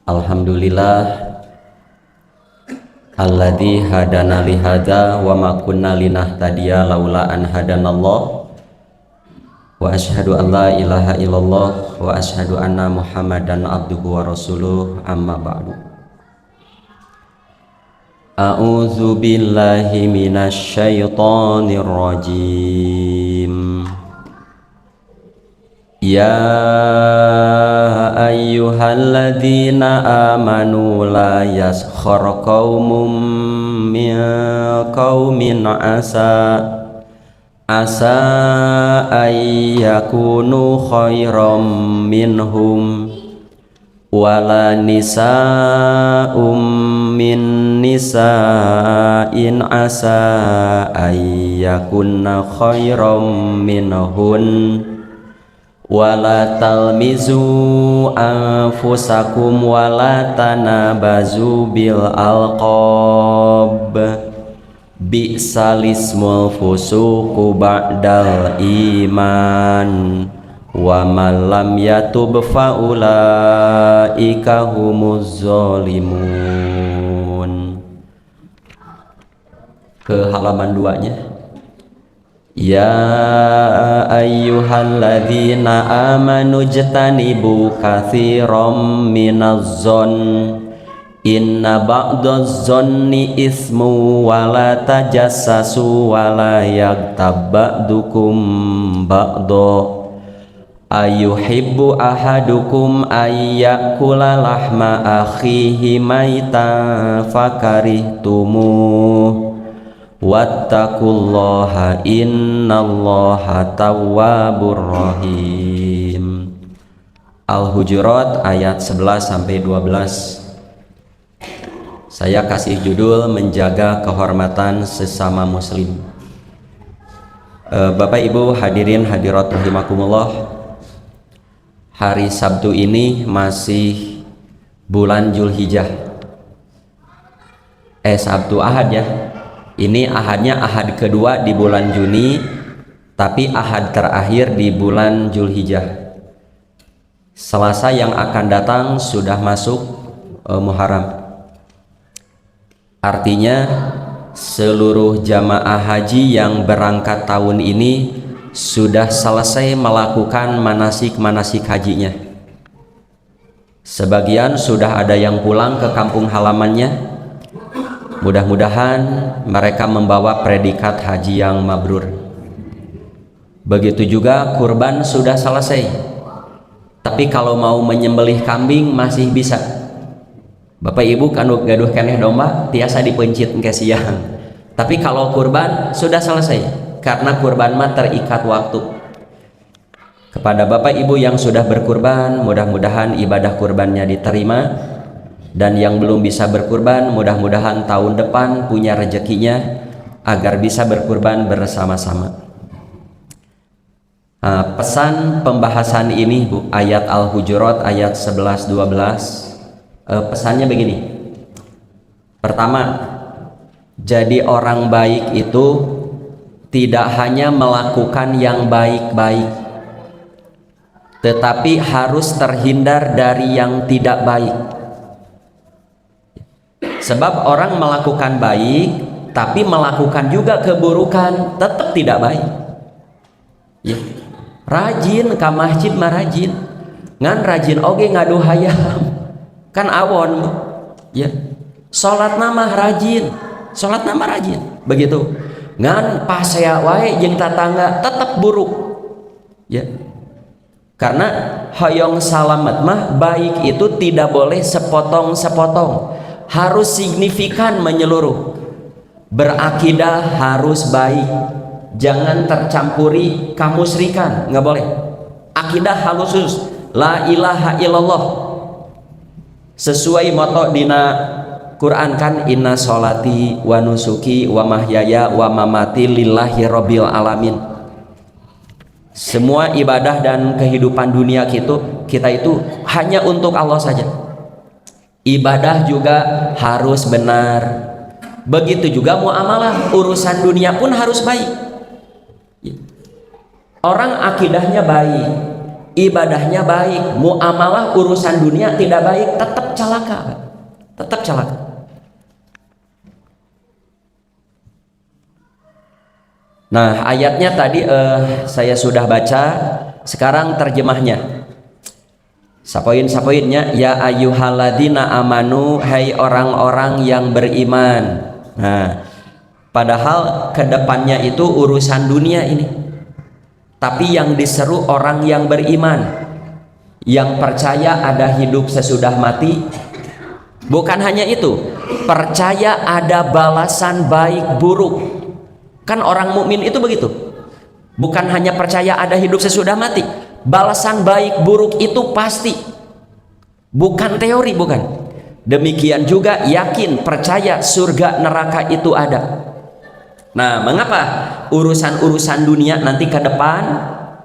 Alhamdulillah alladzi hadana li hadza wa ma kunna linahtadiya laula an hadanallah wa asyhadu an la ilaha illallah wa asyhadu anna muhammadan abduhu wa rasuluh amma ba'du. A'udzu billahi minasy syaithanir rajim. Ya ayyuhalladzina amanu la yaskhar qaumun min qaumin asa ayyakunu khairam minhum wala nisa'um min nisa'in asa ayyakunna khairam minhun wala talmizu anfusakum wala tanabazu bil alqab bi'sal ismul fusuqu ba'dal iman wa man lam yatub fa ulaika humuz zalimun. Ke halaman 2-nya. Ya ayyuhalladzina amanu jtanibu katsiran minaz-zon inna ba'daz zonni ismu wa la tajassasu wa la yaghtab ba'dukum ba'da ayuhibbu ahadukum ayyakula lahma akhihi maitan fakarihtumuh wattaqullaha innallaha tawwabur rahim. Al-Hujurat ayat 11 sampai 12. Saya kasih judul menjaga kehormatan sesama muslim. Bapak Ibu hadirin hadirat rahimakumullah, hari Sabtu ini masih bulan Zulhijjah. Sabtu Ahad ya. Ini ahadnya ahad kedua di bulan Juni, tapi ahad terakhir di bulan Zulhijjah. Selasa yang akan datang sudah masuk Muharram. Artinya seluruh jamaah haji yang berangkat tahun ini sudah selesai melakukan manasik-manasik hajinya. Sebagian sudah ada yang pulang ke kampung halamannya. Mudah-mudahan mereka membawa predikat haji yang mabrur. Begitu juga kurban sudah selesai. Tapi kalau mau menyembelih kambing masih bisa. Bapak Ibu kan gaduh keneh domba tiasa dipencit ke siang. Tapi kalau kurban sudah selesai karena kurban mah terikat waktu. Kepada Bapak Ibu yang sudah berkurban, mudah-mudahan ibadah kurbannya diterima. Dan yang belum bisa berkurban, mudah-mudahan tahun depan punya rezekinya agar bisa berkurban bersama-sama. Pesan pembahasan ini Bu, ayat Al-Hujurat ayat 11-12. Pesannya begini. Pertama, jadi orang baik itu tidak hanya melakukan yang baik-baik, tetapi harus terhindar dari yang tidak baik. Sebab orang melakukan baik tapi melakukan juga keburukan tetap tidak baik ya. Rajin ke masjid mah rajin, ngan rajin oge ngadu hayam kan awon ya. Salat nama rajin, salat nama rajin begitu, ngan pasea wae jeung tatangga tetap buruk ya. Karena hoyong salamet mah baik itu tidak boleh sepotong-sepotong, harus signifikan menyeluruh. Berakidah harus baik, jangan tercampuri kamusyrikan, nggak boleh. Akidah halus, la ilaha illallah, sesuai moto dina Quran kan, inna sholati wa nusuki wa mahyaya wa mamati lillahi rabbil alamin. Semua ibadah dan kehidupan dunia kita itu hanya untuk Allah saja. Ibadah juga harus benar. Begitu juga muamalah, urusan dunia pun harus baik. Orang akidahnya baik, ibadahnya baik, muamalah urusan dunia tidak baik, tetap celaka, tetap celaka. Nah, ayatnya tadi saya sudah baca, sekarang terjemahnya. Sapoin-sapoinnya, ya ayyuhalladzina amanu, hai orang-orang yang beriman. Nah, padahal kedepannya itu urusan dunia ini, tapi yang diseru orang yang beriman, yang percaya ada hidup sesudah mati. Bukan hanya itu, percaya ada balasan baik buruk. Kan orang mukmin itu begitu, bukan hanya percaya ada hidup sesudah mati, balasan baik buruk itu pasti, bukan teori, bukan. Demikian juga yakin percaya surga neraka itu ada. Nah, mengapa urusan-urusan dunia nanti ke depan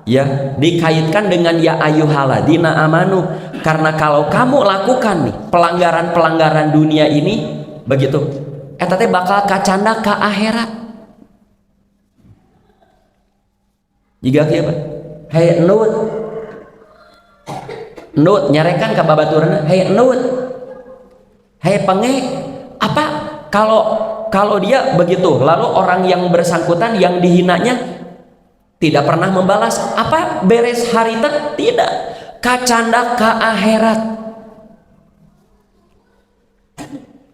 ya dikaitkan dengan ya ayyuhalladzina amanu? Karena kalau kamu lakukan nih pelanggaran-pelanggaran dunia ini begitu, eta teh bakal kacanda ke akhirat. Jika kieu hei nut nyarekan ka babaturanna, hei nut, hei penge, apa kalau dia begitu, lalu orang yang bersangkutan yang dihinanya tidak pernah membalas, apa beres harita? Tidak, kacanda ke akhirat.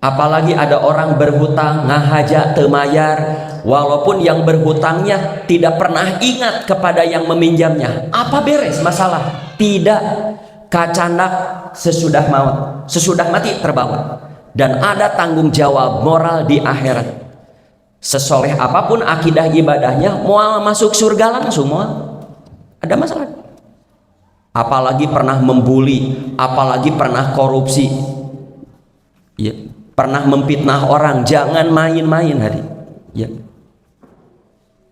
Apalagi ada orang berhutang ngahaja teu mayar, walaupun yang berhutangnya tidak pernah ingat kepada yang meminjamnya, apa beres masalah? Tidak, kacanda sesudah maut, sesudah mati terbawa, dan ada tanggung jawab moral di akhirat. Sesoleh apapun akidah ibadahnya, moal masuk surga langsung, moal ada masalah. Apalagi pernah membuli, apalagi pernah korupsi, ya, pernah memfitnah orang, jangan main-main hari, ya.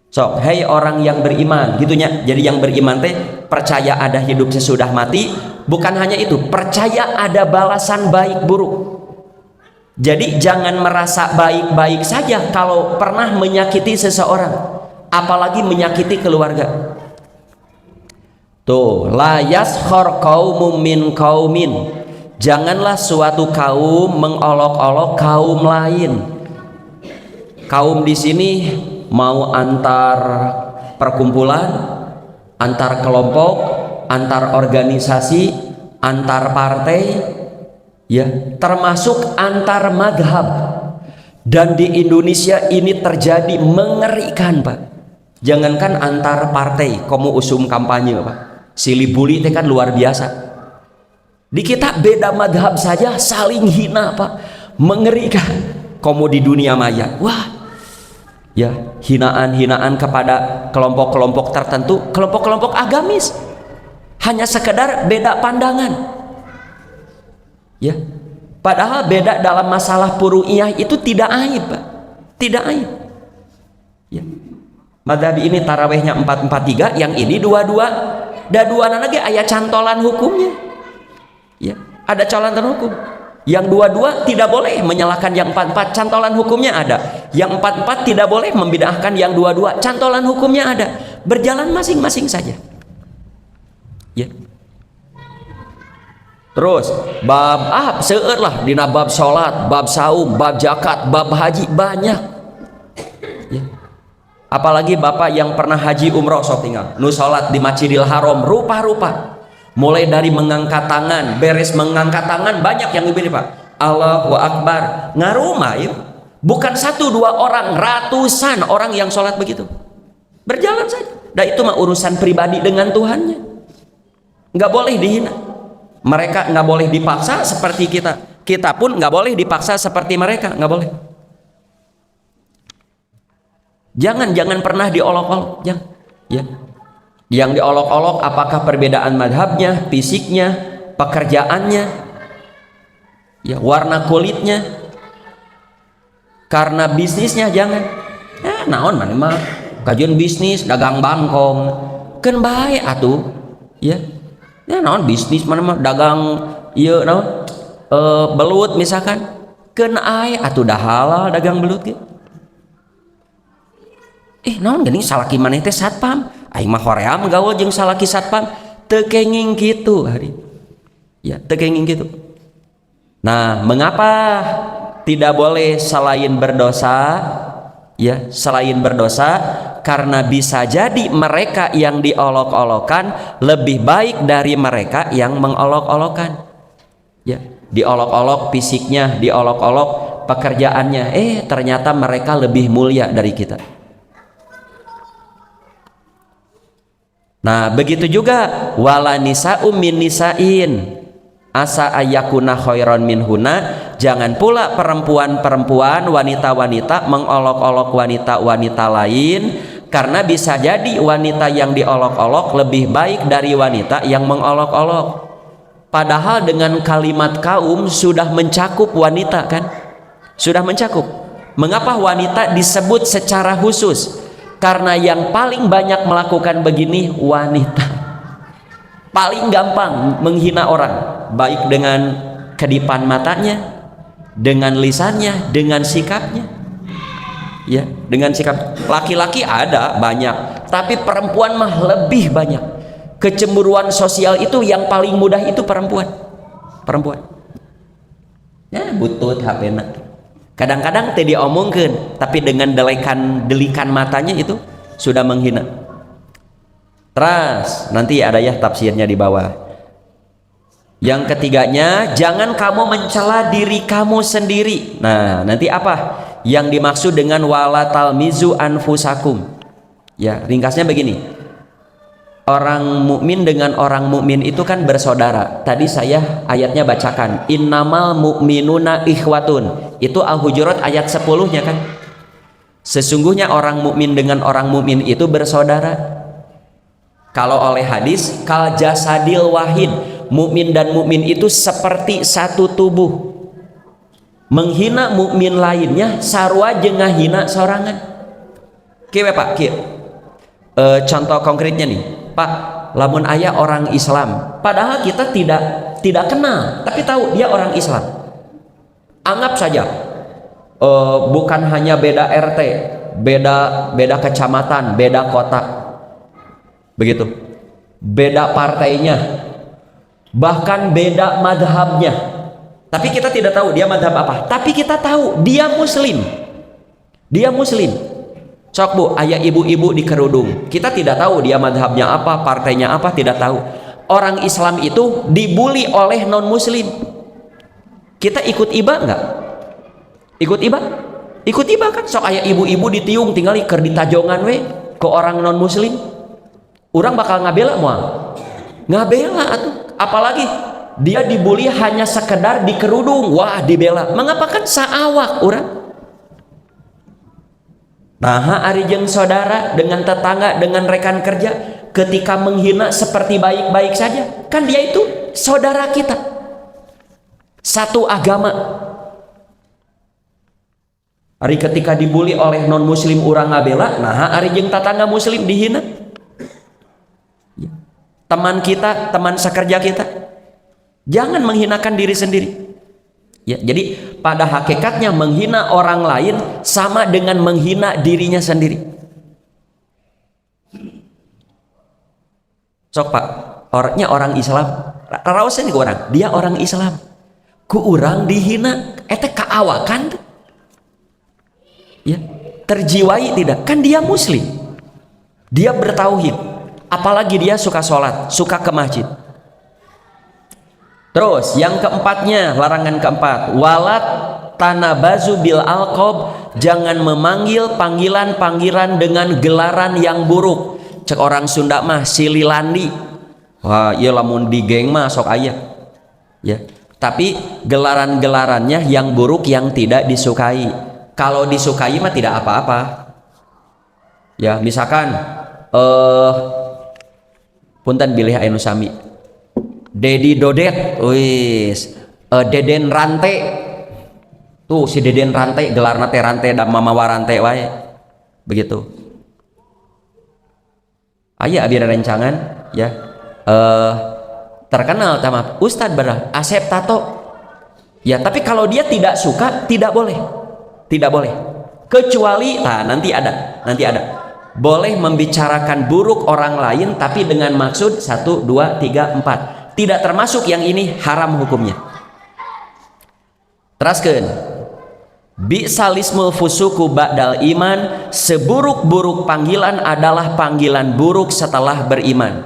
So, hei orang yang beriman, gitunya. Jadi yang beriman teh percaya ada hidup sesudah mati, bukan hanya itu, percaya ada balasan baik buruk. Jadi jangan merasa baik-baik saja kalau pernah menyakiti seseorang, apalagi menyakiti keluarga. Tuh, la yaskhar qaumum min qaumin. Janganlah suatu kaum mengolok-olok kaum lain. Kaum di sini mau antar perkumpulan, antar kelompok, antar organisasi, antar partai, ya, termasuk antar madhab. Dan di Indonesia ini terjadi mengerikan, Pak. Jangankan antar partai, kamu usum kampanye, Pak, silih buli itu kan luar biasa. Di kita beda madhab saja saling hina, Pak, mengerikan. Kamu di dunia maya, wah, ya, hinaan-hinaan kepada kelompok-kelompok tertentu, kelompok-kelompok agamis, hanya sekedar beda pandangan, ya. Padahal beda dalam masalah furu'iyah itu tidak aib, Pak, tidak aib, ya. Madhab ini tarawehnya 4-4-3, yang ini 2-2, dua-duana lagi ayat cantolan hukumnya. Ya, ada cantolan hukum. Yang 2-2 tidak boleh menyalahkan yang 4-4, cantolan hukumnya ada. Yang 4-4 tidak boleh membid'ahkan yang 2-2, cantolan hukumnya ada. Berjalan masing-masing saja. Ya. Terus bab seueur lah dina bab salat, bab saum, bab zakat, bab haji banyak. Ya. Apalagi Bapak yang pernah haji umroh sok tinggal, nu salat di Masjidil Haram rupa-rupa. Mulai dari mengangkat tangan, beres mengangkat tangan banyak yang begini, Pak, Allahu Akbar, ngarumah, ya. Bukan 1-2 orang, ratusan orang yang sholat begitu. Berjalan saja. Dan itu mah urusan pribadi dengan Tuhannya, nggak boleh dihina. Mereka nggak boleh dipaksa seperti kita, kita pun nggak boleh dipaksa seperti mereka, nggak boleh. Jangan pernah diolok-olok, jangan, ya. Yang diolok-olok apakah perbedaan madhabnya, fisiknya, pekerjaannya, ya, warna kulitnya, karena bisnisnya, jangan. Ya, naon mana mah kajian bisnis, dagang bangkong, kan bae atuh, ya. Ya, naon bisnis mana mah dagang, iya, naon belut misalkan, kan ae atuh dah halal dagang belut ge. Naon geuning salaki maneh teh satpam, aing mah hoream gaul jeung salaki satpam, tekenging gitu hari. Ya, tekenging gitu. Nah, mengapa tidak boleh selain berdosa? Ya, selain berdosa karena bisa jadi mereka yang diolok-olokan lebih baik dari mereka yang mengolok-olokan. Ya, diolok-olok fisiknya, diolok-olok pekerjaannya, ternyata mereka lebih mulia dari kita. Nah, begitu juga wala nisa'um min nisa'in asa ayakuna khairan minhuna. Jangan pula perempuan-perempuan, wanita-wanita mengolok-olok wanita-wanita lain, karena bisa jadi wanita yang diolok-olok lebih baik dari wanita yang mengolok-olok. Padahal dengan kalimat kaum sudah mencakup wanita kan? Sudah mencakup. Mengapa wanita disebut secara khusus? Karena yang paling banyak melakukan begini wanita. Paling gampang menghina orang, baik dengan kedipan matanya, dengan lisannya, dengan sikapnya. Ya, dengan sikap. Laki-laki ada banyak, tapi perempuan mah lebih banyak. Kecemburuan sosial itu yang paling mudah itu perempuan. Ya, butut HP-na. Kadang-kadang teh diomongkeun, tapi dengan delikan matanya itu sudah menghina. Terus nanti ada ya tafsirnya di bawah. Yang ketiganya, jangan kamu mencela diri kamu sendiri. Nah, nanti apa yang dimaksud dengan wala talmizu anfusakum? Ya, ringkasnya begini. Orang mukmin dengan orang mukmin itu kan bersaudara. Tadi saya ayatnya bacakan, innamal mu'minuna ikhwatun. Itu Al-Hujurat ayat 10-nya kan. Sesungguhnya orang mukmin dengan orang mukmin itu bersaudara. Kalau oleh hadis kal jasadil wahid, mukmin dan mukmin itu seperti satu tubuh. Menghina mukmin lainnya sarua jeung ngahina sorangan. Kieu Pak, kieu. Contoh konkretnya nih, Pak, lamun aya orang Islam, padahal kita tidak kenal, tapi tahu dia orang Islam. Anggap saja bukan hanya beda RT, beda kecamatan, beda kota, begitu, beda partainya, bahkan beda madhabnya, tapi kita tidak tahu dia madhab apa, tapi kita tahu dia muslim. Sok bu, ayah ibu-ibu di kerudung, kita tidak tahu dia madhabnya apa, partainya apa, tidak tahu. Orang Islam itu dibully oleh non muslim, kita ikut iba nggak? Ikut iba kan? Sok ayah ibu-ibu ditiung tinggal ker ditajongan we ke orang non muslim, orang bakal ngabela atuh. Apalagi dia dibully hanya sekedar di kerudung, wah dibela. Mengapa kan saawak orang? Nah, ari jeung saudara, dengan tetangga, dengan rekan kerja, ketika menghina seperti baik-baik saja, kan dia itu saudara kita, satu agama. Ari ketika dibully oleh non muslim urang ngabela, nah ari jeung tetangga muslim dihina, teman kita, teman sekerja kita, jangan menghinakan diri sendiri. Ya, jadi pada hakikatnya menghina orang lain sama dengan menghina dirinya sendiri. Sok Pak, orangnya orang Islam, raosan ku orang, dia orang Islam, ku urang dihina, eta kaawakan tuh. Ya, terjiwai tidak? Kan dia muslim, dia bertauhid, apalagi dia suka sholat, suka ke masjid. Terus yang keempatnya, larangan keempat, walat tanabazu bil alqab, jangan memanggil panggilan dengan gelaran yang buruk. Cek orang Sunda mah sililandi, wah iya lamun di geng mah sok aya ya, tapi gelarannya yang buruk, yang tidak disukai. Kalau disukai mah tidak apa-apa ya. Misalkan punten bilih anu sami Dedi Dodet, wis, Deden Rante, tuh si Deden Rante, gelarna teh Rante dan Mama Warante wae, begitu. Aya abi rencangan, ya, terkenal sama Ustadz Barah, Asep Tato, ya. Tapi kalau dia tidak suka, tidak boleh, kecuali, nah nanti ada, boleh membicarakan buruk orang lain tapi dengan maksud 1, 2, 3, 4. Tidak termasuk yang ini haram hukumnya. Teraskeun. Bi'salismul fusuku ba'dal iman, seburuk-buruk panggilan adalah panggilan buruk setelah beriman.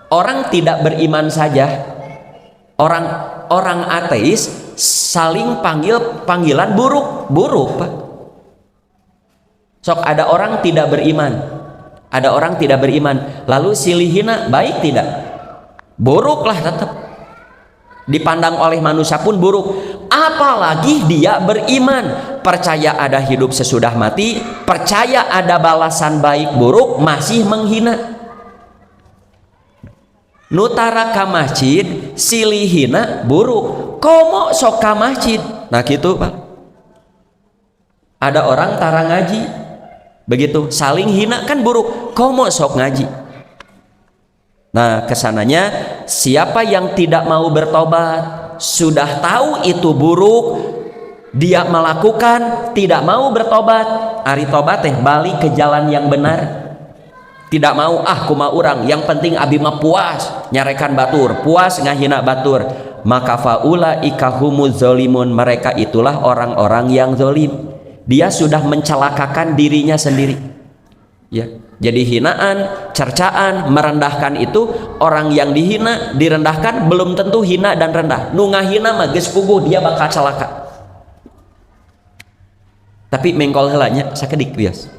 Orang tidak beriman saja, orang ateis saling panggil panggilan buruk, Pak. Sok ada orang tidak beriman, lalu silihina baik tidak? Buruk lah tetap. Dipandang oleh manusia pun buruk. Apalagi dia beriman, percaya ada hidup sesudah mati, percaya ada balasan baik buruk, masih menghina. Nutara ka masjid silihina buruk, komo sok ka masjid. Nah gitu, Pak. Ada orang tara ngaji, begitu saling hina kan buruk, komo sok ngaji. Nah kesananya siapa yang tidak mau bertobat, sudah tahu itu buruk, dia melakukan, tidak mau bertobat, ari tobat teh balik ke jalan yang benar. Tidak mau kumaha urang, yang penting abi mah puas nyarekan batur, puas ngahina batur, maka faula ikahumuz zalimun, mereka itulah orang-orang yang zalim. Dia sudah mencelakakan dirinya sendiri, ya. Jadi hinaan, cercaan, merendahkan itu, orang yang dihina, direndahkan belum tentu hina dan rendah. Nu ngahina mah geus puguh dia bakal celaka. Tapi mengkol heulanya sakedik bias.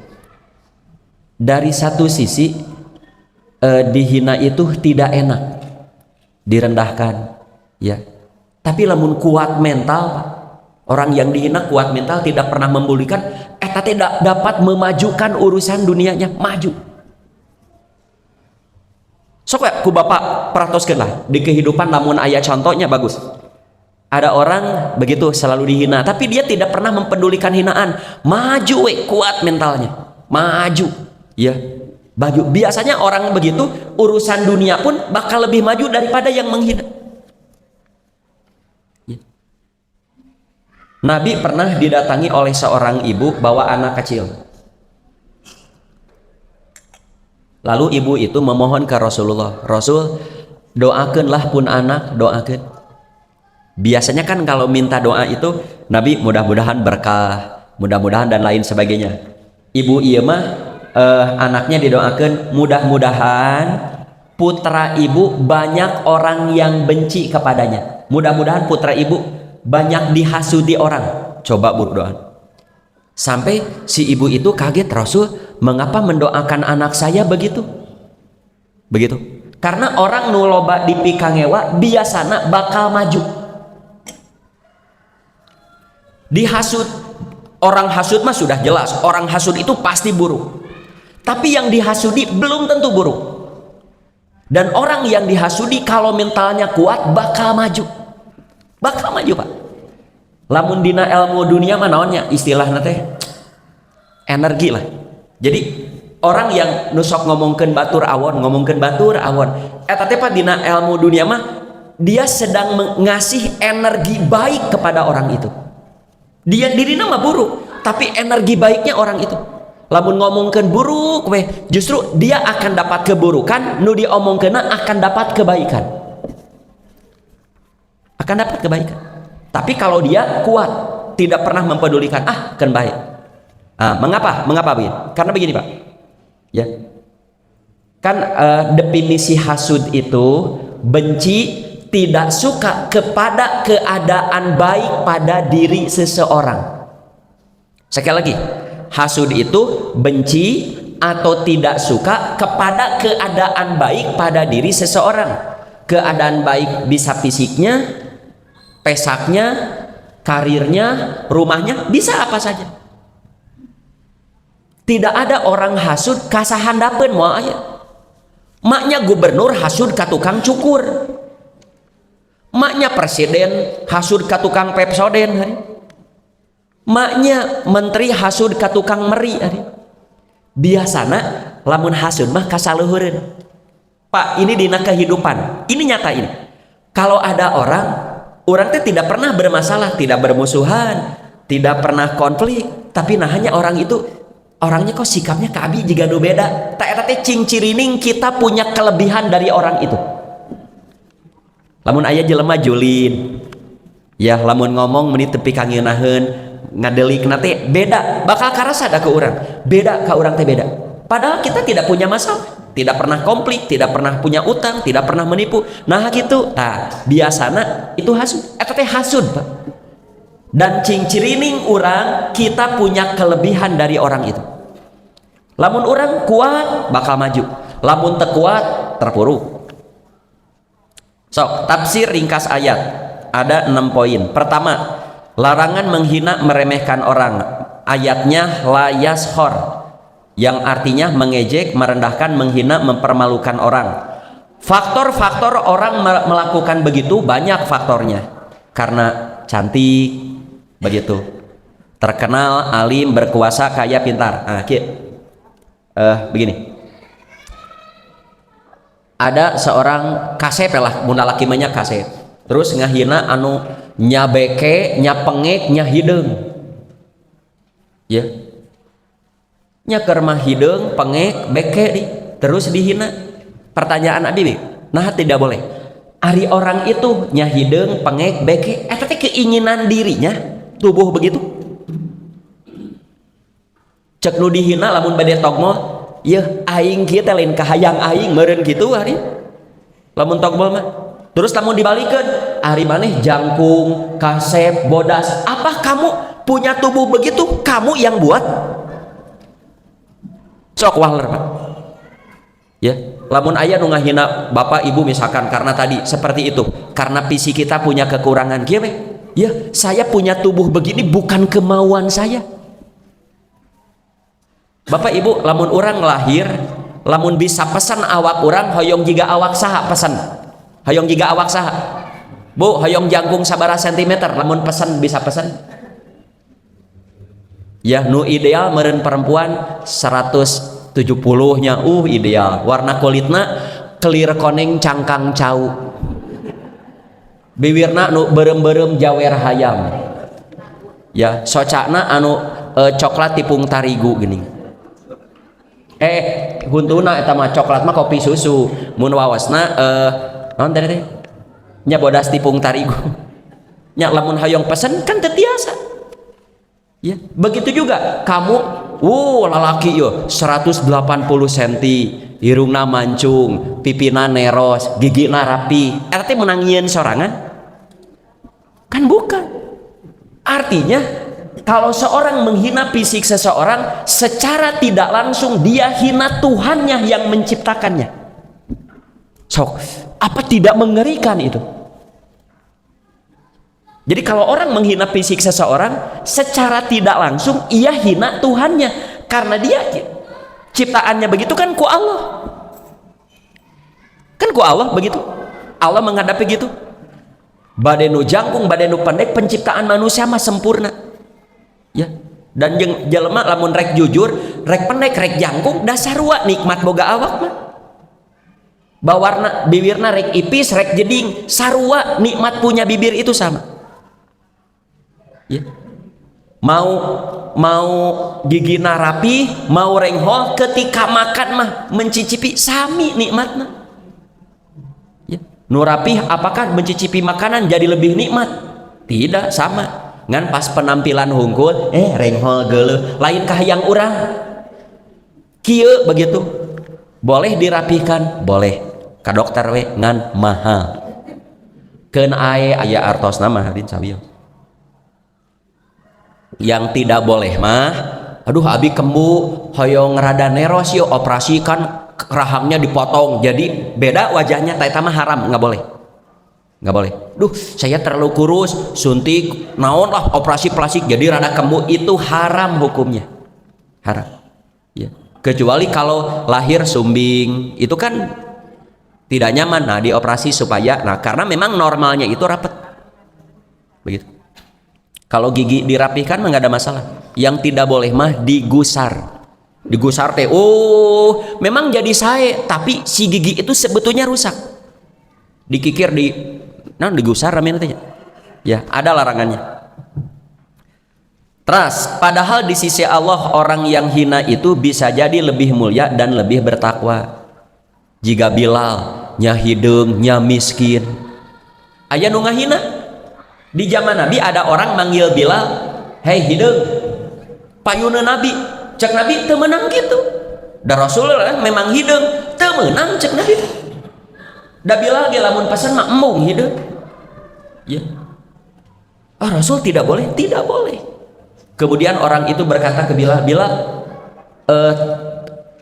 Dari satu sisi dihina itu tidak enak, direndahkan, ya. Tapi lamun kuat mental, Pak. Orang yang dihina kuat mental, tidak pernah membulikan, tidak dapat memajukan urusan dunianya, maju. Sok ya ku bapak peratoskeun lah di kehidupan, namun ayat contohnya bagus. Ada orang begitu selalu dihina, tapi dia tidak pernah mempedulikan hinaan, maju kuat mentalnya, maju, ya. Baju. Biasanya orang begitu urusan dunia pun bakal lebih maju daripada yang menghina. Nabi pernah didatangi oleh seorang ibu bawa anak kecil. Lalu ibu itu memohon ke Rasulullah, Rasul, doakanlah pun anak, doakan. Biasanya kan kalau minta doa itu Nabi mudah-mudahan berkah, mudah-mudahan dan lain sebagainya. Ibu iya mah anaknya didoakan, mudah-mudahan putra ibu banyak orang yang benci kepadanya. Mudah-mudahan putra ibu banyak dihasudi orang. Coba berdoa. Sampai si ibu itu kaget, Rasul, mengapa mendoakan anak saya begitu? Begitu. Karena orang nu loba dipikangewa biasana bakal maju. Dihasud, orang hasud mah sudah jelas, orang hasud itu pasti buruk. Tapi yang dihasudi belum tentu buruk. Dan orang yang dihasudi kalau mentalnya kuat bakal maju. Bakal maju, Pak. Lamun dina ilmu dunia mah naonnya istilahna teh energi lah. Jadi orang yang nusok ngomongkeun batur awon, eta teh Pak dina ilmu dunia mah dia sedang ngasih energi baik kepada orang itu. Dia dirina mah buruk, tapi energi baiknya orang itu. Lamun ngomongkeun buruk justru dia akan dapat keburukan, nu diomongkeunna akan dapat kebaikan. Akan dapat kebaikan. Tapi kalau dia kuat, tidak pernah mempedulikan, kan baik. Mengapa begini? Karena begini, Pak. Ya. Kan definisi hasud itu benci, tidak suka kepada keadaan baik pada diri seseorang. Sekali lagi, hasud itu benci atau tidak suka kepada keadaan baik pada diri seseorang. Keadaan baik bisa fisiknya, pesaknya, karirnya, rumahnya, bisa apa saja. Tidak ada orang hasud kasahandapeun moal aya. Maknya gubernur hasud ka tukang cukur. Maknya presiden hasud ka tukang Pepsoden hari. Maknya menteri hasud ka tukang meri hari. Biasana lamun hasud mah kasaluhureun. Pak, ini dina kehidupan. Ini nyata ini. Kalau ada orang teh tidak pernah bermasalah, tidak bermusuhan, tidak pernah konflik, tapi hanya orang itu orangnya kok sikapnya ke abi juga do beda. Tak eta teh cing-cirining kita punya kelebihan dari orang itu. Lamun aya jelema julid, ya lamun ngomong menit tepi kangeunaheun ngadelikna teh beda, bakal karasa da ke urang. Beda ka urang teh beda. Padahal kita tidak punya masalah, tidak pernah konflik, tidak pernah punya utang, tidak pernah menipu. Nah gitu. Tah, biasana itu hasud. Eta teh hasud, Pak. Dan cing-cirining urang kita punya kelebihan dari orang itu. Lamun urang kuat bakal maju, lamun teu kuat terpuruk. Sok, tafsir ringkas ayat ada 6 poin. Pertama, larangan menghina meremehkan orang. Ayatnya la yashor, yang artinya mengejek, merendahkan, menghina, mempermalukan orang. Faktor-faktor orang melakukan begitu banyak faktornya. Karena cantik begitu, terkenal, alim, berkuasa, kaya, pintar. Nah, begini, ada seorang kasep lah, mun lalaki mah nya kasep, terus ngahina anu nya beke, nya pengek, nya hideung, ya, nya keur mah hideung, pengek, beke di, terus dihina. Pertanyaan abi, nah tidak boleh. Ari orang itu nya hideung, pengek, beke, eta teh keinginan dirinya, tubuh begitu. Cek nu dihina lamun bade togmol, ya aing kieu teh lain kahayang aing meureun kitu hari. Lamun togmol mah. Terus lamun dibalikeun, ari maneh jangkung, kasep, bodas, apa kamu punya tubuh begitu? Kamu yang buat? Sok waler, Pak. Ya, lamun aya nu ngahina bapak ibu misalkan karena tadi seperti itu, karena fisik kita punya kekurangan kieu we. Ya, saya punya tubuh begini bukan kemauan saya. Bapak ibu, lamun orang lahir, lamun bisa pesan awak orang, hoyong jiga awak saha pesan, hoyong jiga awak saha, bu, hoyong jangkung sabaraha sentimeter, lamun pesan bisa pesan. Ya, nu ideal meureun perempuan 170 nya, ideal. Warna kulitna kelir koneng cangkang cau, bibirna nu berem-berem jawer hayam, ya, socana anu coklat tipung tarigu gini. Huntuna eta mah coklat mah kopi susu, mun wawasna naon teh nya bodas tipung tarigu. Nya lamun hayong pesen kan teu tiasa. Ya, begitu juga kamu lalaki yo 180 cm, irungna mancung, pipina neros, gigina rapi. Eta teh meunang nyieun sorangan? Kan bukan. Artinya kalau seorang menghina fisik seseorang, secara tidak langsung dia hina Tuhannya yang menciptakannya. Sok, apa tidak mengerikan itu? Jadi kalau orang menghina fisik seseorang, secara tidak langsung ia hina Tuhannya, karena dia ciptaannya begitu kan ku Allah. Kan ku Allah begitu. Allah menghadapi gitu. Badenu jangkung, badenu pendek, penciptaan manusia mah sempurna. Ya, dan jelema lamun rek jujur, rek pendek, rek jangkung, dasarua nikmat boga awak mah. Bawarna bibirna rek ipis, rek jeding, sarua nikmat punya bibir itu sama. Ya. Mau gigina rapi, mau renghol, ketika makan mah mencicipi sami nikmat mah. Ya. Nu rapih apakah mencicipi makanan jadi lebih nikmat? Tidak, sama. Ngan pas penampilan hungkul renghol geuleuh lain kahayang urang kieu begitu boleh dirapihkan, boleh ka dokter we ngan mahal keun aya artosna mah hadin sabieu. Yang tidak boleh mah aduh abi kembu hoyong rada neros yo operasikan rahangnya dipotong jadi beda wajahnya, eta mah haram, nggak boleh. Nggak boleh. Duh, saya terlalu kurus, suntik, naon lah operasi plastik jadi rada kembu, itu haram hukumnya. Haram. Ya. Kecuali kalau lahir sumbing, itu kan tidak nyaman. Nah, dioperasi supaya karena memang normalnya itu rapat. Begitu. Kalau gigi dirapihkan nggak ada masalah. Yang tidak boleh mah digusar. Digusar teh, memang jadi sae, tapi si gigi itu sebetulnya rusak. Dikikir digusar ramen teh. Ya, ada larangannya. Teras, padahal di sisi Allah orang yang hina itu bisa jadi lebih mulia dan lebih bertakwa. Jika Bilal nya hidung nya miskin, aya nu ngahina. Di zaman Nabi ada orang manggil Bilal, "Hei hidung." Payuna Nabi, cek Nabi teu meunang gitu. Da Rasulullah memang hidung teu meunang cek Nabi. Da Bilal ge lamun pesan mah embung hidung. Ya. Rasul tidak boleh, tidak boleh. Kemudian orang itu berkata ke Bilal, "Bilal,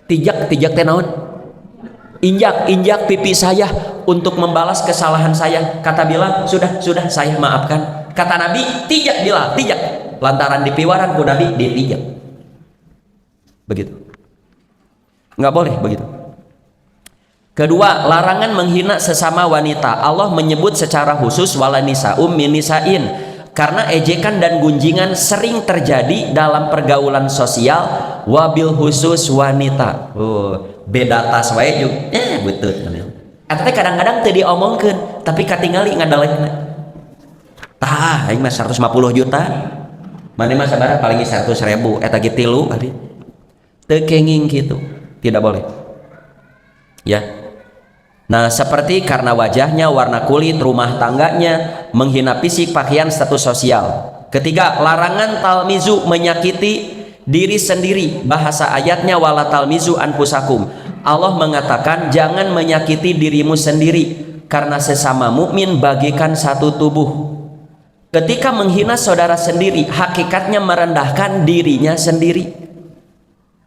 tijak teh naon? Injak pipi saya untuk membalas kesalahan saya." Kata Bilal, sudah saya maafkan. Kata Nabi, "Tijak Bilal, tijak." Lantaran dipiwaran ku Nabi, ditijak. Begitu. Nggak boleh begitu. Kedua, larangan menghina sesama wanita. Allah menyebut secara khusus wala nisa'um min nisa'in. Karena ejekan dan gunjingan sering terjadi dalam pergaulan sosial, wabil khusus wanita. Beda tas wae juga betul. Eta kadang-kadang teu diomongkeun tapi katingali ngadalehna. Tah aing mah 150 juta. Mane mah sabaraha paling 100.000 eta ge 3 ari. Teu kenging kitu. Tidak boleh. Ya. Nah, seperti karena wajahnya, warna kulit, rumah tangganya, menghina fisik, pakaian, status sosial. Ketiga, larangan talmizu, menyakiti diri sendiri. Bahasa ayatnya wala talmizu anfusakum. Allah mengatakan jangan menyakiti dirimu sendiri karena sesama mukmin bagikan satu tubuh. Ketika menghina saudara sendiri, hakikatnya merendahkan dirinya sendiri.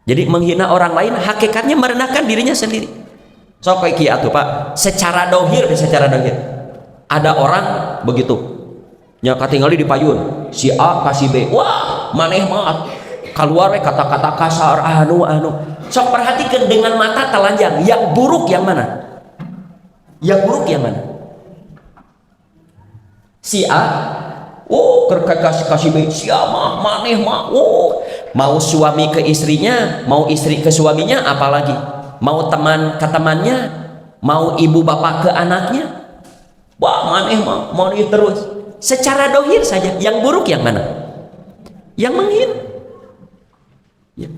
Jadi menghina orang lain hakikatnya merendahkan dirinya sendiri. So kayak atuh Pak, secara dohir ada orang begitu nya katingali di payun si A kasih B, wah maneh mah keluar we kata-kata kasar anu sok perhatikan dengan mata telanjang, yang buruk yang mana? Si A kasih B, si A mah maneh mah mau suami ke istrinya, mau istri ke suaminya, apalagi mau teman ke temannya, mau ibu bapak ke anaknya, wah maneh mau terus secara dohir saja. Yang buruk yang mana? Yang menghina ya.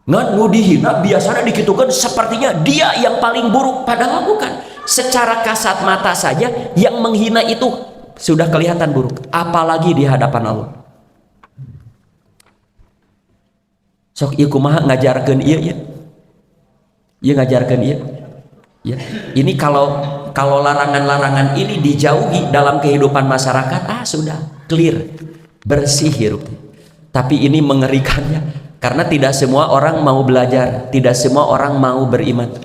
Ngan nu dihina biasanya dikitukan sepertinya dia yang paling buruk, padahal bukan. Secara kasat mata saja yang menghina itu sudah kelihatan buruk, apalagi di hadapan Allah. Sok ieu kumaha ngajarkeun ieu ya. Ya ngajarkan iya. Ya. Ini kalau larangan-larangan ini dijauhi dalam kehidupan masyarakat, sudah clear, bersih hirup. Tapi ini mengerikannya karena tidak semua orang mau belajar, tidak semua orang mau beriman.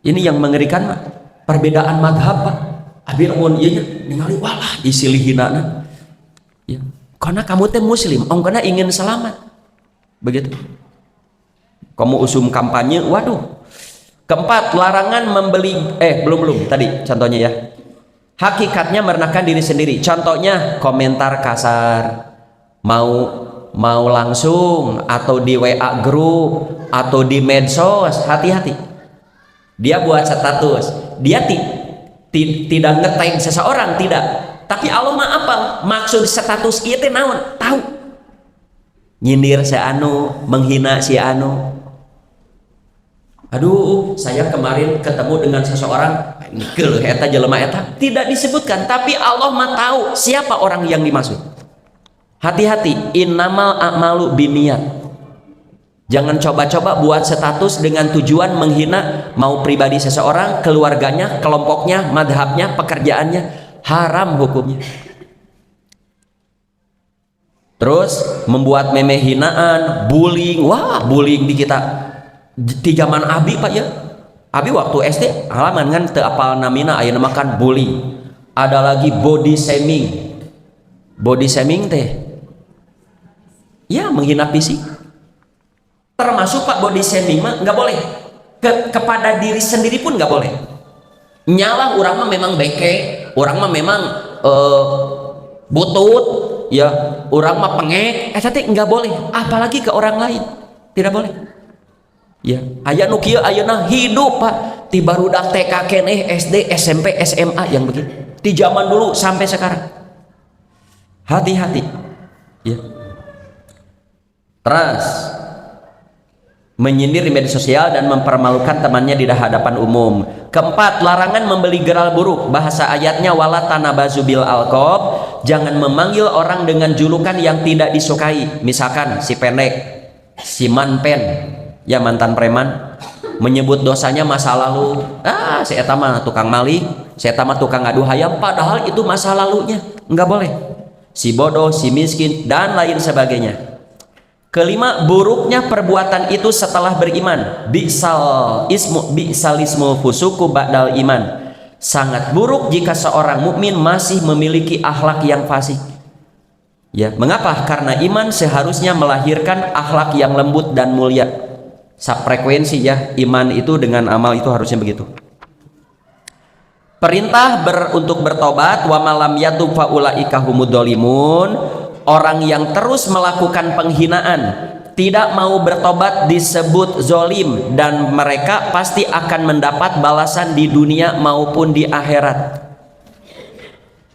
Ini yang mengerikan mah perbedaan madhab Pak. Abi mun ieu ningali walah isilihinana. Ya. Karena kamu teh muslim, ongkana ingin selamat. Begitu. Kamu usum kampanye, waduh. Keempat, larangan membeli, belum tadi contohnya ya. Hakikatnya merendahkan diri sendiri. Contohnya komentar kasar, mau langsung atau di WA grup atau di medsos, hati-hati. Dia buat status, dia tidak ngetag seseorang, tidak. Tapi Allah mah apa? Maksud status ieu teh naon? Tahu. Nyindir si anu, menghina si anu. Aduh, saya kemarin ketemu dengan seseorang, nikel eta jelema eta, tidak disebutkan, tapi Allah mah tahu siapa orang yang dimaksud. Hati-hati, innamal a'malu binniyat. Jangan coba-coba buat status dengan tujuan menghina mau pribadi seseorang, keluarganya, kelompoknya, madhabnya, pekerjaannya, haram hukumnya. Terus membuat meme hinaan, bullying, wah bullying di kita. Di zaman Abi Pak ya, Abi waktu SD halaman kan teu apal namina aya namakan bullying. Ada lagi body shaming teh ya menghina fisik, termasuk Pak body shaming mah nggak boleh kepada diri sendiri pun nggak boleh. Nyalah orang mah memang beke, orang mah memang butut ya, orang mah pengek, teh nggak boleh, apalagi ke orang lain, tidak boleh. Ya, aya nu kieu ayeuna hidup Pak, ti barudak TK keneh SD, SMP, SMA yang begitu. Di zaman dulu sampai sekarang. Hati-hati. Ya. Terus menyindir di media sosial dan mempermalukan temannya di hadapan umum. Keempat, larangan membeli geral buruk. Bahasa ayatnya wala tanabazu bil alqab, jangan memanggil orang dengan julukan yang tidak disukai. Misalkan si pendek, si manpen, ya mantan preman, menyebut dosanya masa lalu. Si eta mah tukang maling, si eta mah tukang adu hayam, padahal itu masa lalunya. Enggak boleh. Si bodoh, si miskin dan lain sebagainya. Kelima, buruknya perbuatan itu setelah beriman. Bi'sal ismu fusuku ba'dal iman. Sangat buruk jika seorang mukmin masih memiliki akhlak yang fasik. Ya, mengapa? Karena iman seharusnya melahirkan akhlak yang lembut dan mulia. Frekuensi ya, iman itu dengan amal itu harusnya begitu. Perintah untuk bertobat, wa malam yatub fa ulaika humud dzalimun. Orang yang terus melakukan penghinaan, tidak mau bertobat disebut zolim, dan mereka pasti akan mendapat balasan di dunia maupun di akhirat.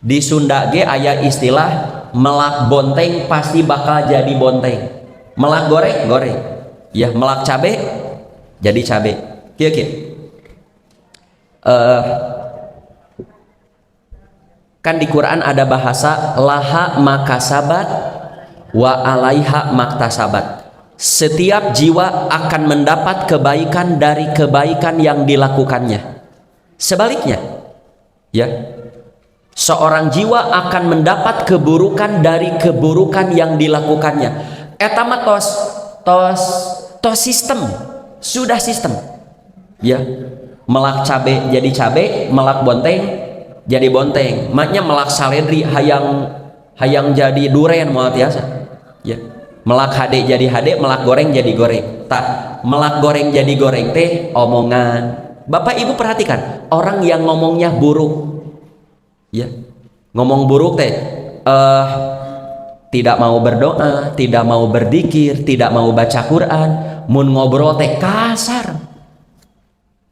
Di Sunda ge aya istilah melak bonteng pasti bakal jadi bonteng. Melak goreng goreng, ya melak cabe jadi cabe. Kieu. Kan di Quran ada bahasa laha makasabat wa alaiha maktasabat. Setiap jiwa akan mendapat kebaikan dari kebaikan yang dilakukannya. Sebaliknya, ya, seorang jiwa akan mendapat keburukan dari keburukan yang dilakukannya. Eta mah tos sistem, sudah sistem. Ya, melak cabe jadi cabe, melak bonteng jadi bonteng, maknya melak saledri hayang jadi duren moal tiasa. Ya, melak hade jadi hade, melak goreng jadi goreng. Tak, melak goreng jadi goreng teh omongan. Bapak Ibu perhatikan, orang yang ngomongnya buruk, ya, ngomong buruk teh, tidak mau berdoa, tidak mau berzikir, tidak mau baca Quran, mun ngobrol teh kasar.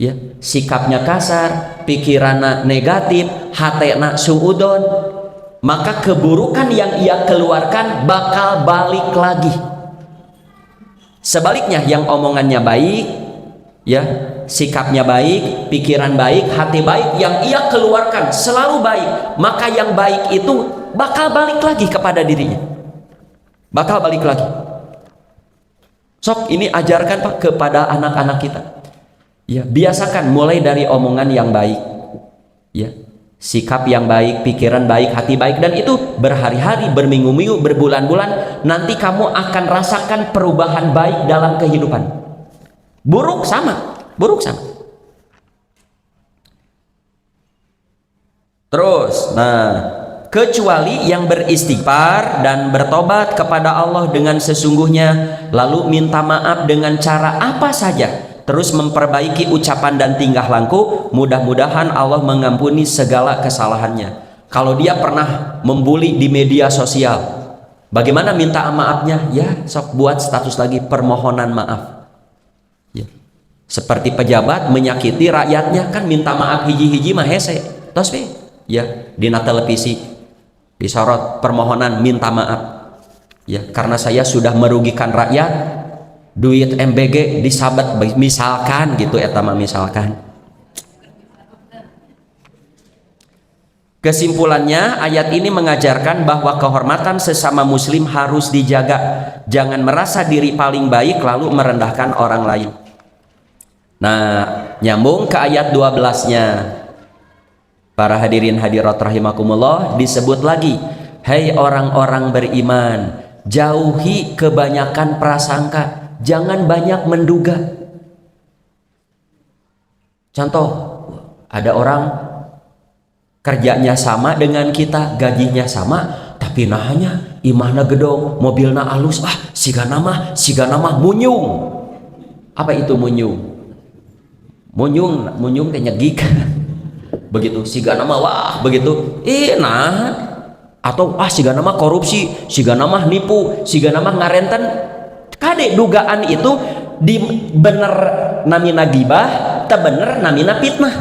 Ya, sikapnya kasar, pikirannya negatif, hatena suudon, maka keburukan yang ia keluarkan bakal balik lagi. Sebaliknya, yang omongannya baik, ya, sikapnya baik, pikiran baik, hati baik, yang ia keluarkan selalu baik, maka yang baik itu bakal balik lagi kepada dirinya, bakal balik lagi. Sok ini ajarkan Pak kepada anak-anak kita. Ya, biasakan mulai dari omongan yang baik, ya, sikap yang baik, pikiran baik, hati baik, dan itu berhari-hari, berminggu-minggu, berbulan-bulan, nanti kamu akan rasakan perubahan baik dalam kehidupan. Buruk sama. Terus, kecuali yang beristighfar dan bertobat kepada Allah dengan sesungguhnya, lalu minta maaf dengan cara apa saja, terus memperbaiki ucapan dan tingkah laku, mudah-mudahan Allah mengampuni segala kesalahannya. Kalau dia pernah membuli di media sosial, bagaimana minta maafnya? Ya, sok buat status lagi permohonan maaf. Ya. Seperti pejabat menyakiti rakyatnya, kan minta maaf hiji-hiji mah hese. Tos we, ya, di televisi disorot permohonan minta maaf. Ya, karena saya sudah merugikan rakyat, duit MBG disabet misalkan gitu, etama misalkan. Kesimpulannya, ayat ini mengajarkan bahwa kehormatan sesama muslim harus dijaga. Jangan merasa diri paling baik lalu merendahkan orang lain. Nah, nyambung ke ayat 12-nya. Para hadirin hadirat rahimakumullah, disebut lagi, "Hai orang-orang beriman, jauhi kebanyakan prasangka. Jangan banyak menduga." Contoh, ada orang kerjanya sama dengan kita, gajinya sama, tapi nahanya imahna gedong, mobilna alus, siga nama munyung. Apa itu munyung? Munyung teh nyegik. Begitu, siga nama wah begitu. Atau siga nama korupsi, siga nama nipu, siga nama ngarenten. Kade dugaan itu di bener namina gibah, teu bener namina fitnah.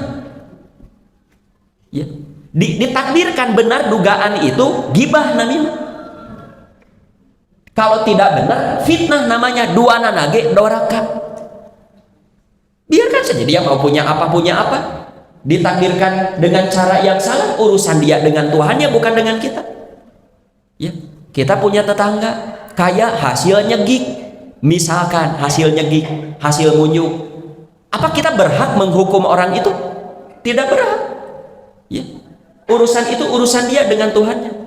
Ya. Ditakdirkan benar dugaan itu gibah namina. Kalau tidak benar, fitnah namanya, dua nanage doraka. Biarkan saja dia mau punya apa, ditakdirkan dengan cara yang salah, urusan dia dengan Tuhannya, bukan dengan kita. Ya, kita punya tetangga kaya hasilnya gig, misalkan hasilnya gig, hasil munyuk, apa kita berhak menghukum orang itu? Tidak berhak. Ya, urusan itu urusan dia dengan Tuhannya.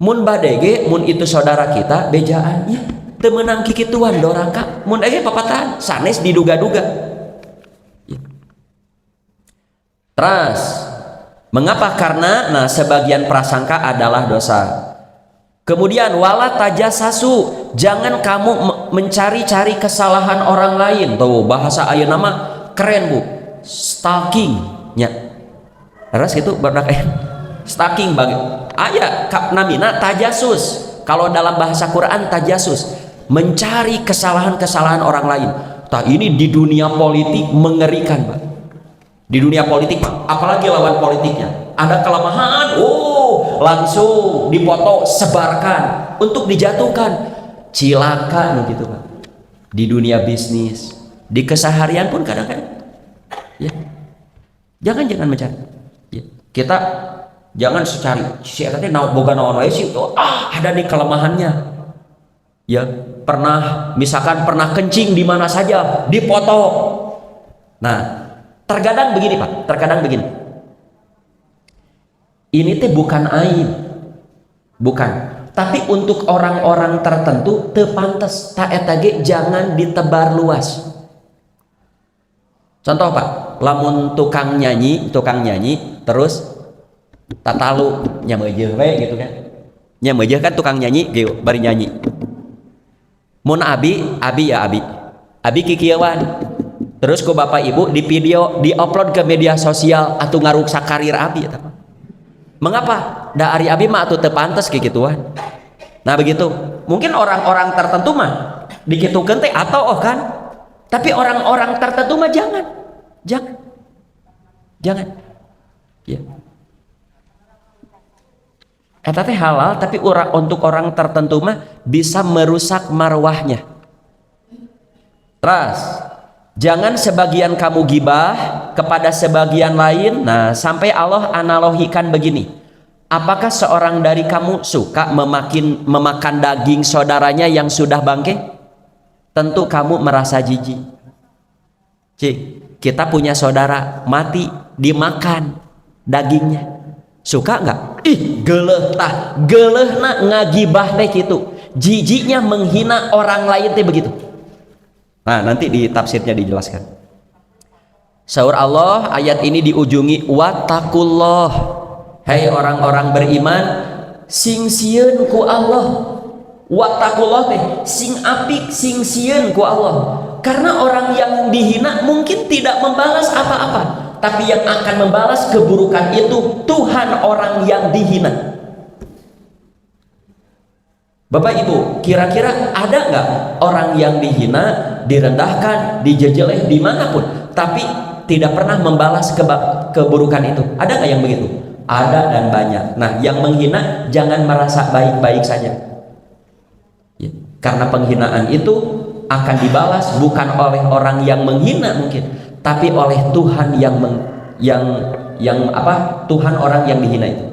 Mun badege, mun itu saudara kita bejaan, ya temenang kikituan doraka, mun ege papatan sanes diduga-duga. Ya. Terus mengapa? Karena sebagian prasangka adalah dosa. Kemudian wala tajasasu, jangan kamu mencari-cari kesalahan orang lain. Tuh bahasa ayeuna mah keren Bu, stalking nya. Terus gitu berdak stalking bagi aya namina tajasus. Kalau dalam bahasa Quran tajasus, mencari kesalahan-kesalahan orang lain. Tah ini di dunia politik mengerikan, Pak. Di dunia politik, Pak, apalagi lawan politiknya ada kelemahan, langsung dipoto, sebarkan untuk dijatuhkan. Cilaka gitu, Pak. Di dunia bisnis, di keseharian pun kadang-kadang. Ya. Jangan mencari. Ya. Kita jangan secari si eta teh boga naon wae sih, ada nih kelemahannya. Ya, misalkan pernah kencing di mana saja, dipoto. Nah, terkadang begini, Pak, begini. Ini teh bukan aib. Bukan. Tapi untuk orang-orang tertentu teu pantes, ta eta ge jangan ditebar luas. Contoh, Pak, lamun tukang nyanyi terus tatalu nyameujeun we gitu kan. Nyameujeun kan tukang nyanyi gitu, bari nyanyi. Mun abi kikieuan. Terus ku bapak ibu di video, di-upload ke media sosial atuh ngaruksak karir abi eta. Mengapa? Da ari abi mah atuh teu pantes kikituan. Nah begitu. Mungkin orang-orang tertentu mah dikitukeun teh atau kan. Tapi orang-orang tertentu mah jangan. Ya. Eta teh halal, tapi untuk orang tertentu mah bisa merusak marwahnya. Terus jangan sebagian kamu gibah kepada sebagian lain. Nah, sampai Allah analogikan begini. Apakah seorang dari kamu suka memakan daging saudaranya yang sudah bangke? Tentu kamu merasa jijik. Kita punya saudara mati, dimakan dagingnya. Suka nggak? Geuleuhna ngagibah teh kitu. Jijiknya menghina orang lain teh begitu. Nah, nanti di tafsirnya dijelaskan. Saur Allah, ayat ini diujungi wattaqullah. Hai orang-orang beriman, sing sieun ku Allah. Wattaqullah teh sing apik, sing sieun ku Allah. Karena orang yang dihina mungkin tidak membalas apa-apa, tapi yang akan membalas keburukan itu Tuhan orang yang dihina. Bapak Ibu, kira-kira ada nggak orang yang dihina, direndahkan, dijejeleh dimanapun, tapi tidak pernah membalas keburukan itu? Ada nggak yang begitu? Ada dan banyak. Nah, yang menghina jangan merasa baik-baik saja, ya, karena penghinaan itu akan dibalas bukan oleh orang yang menghina mungkin, tapi oleh Tuhan Tuhan orang yang dihina itu.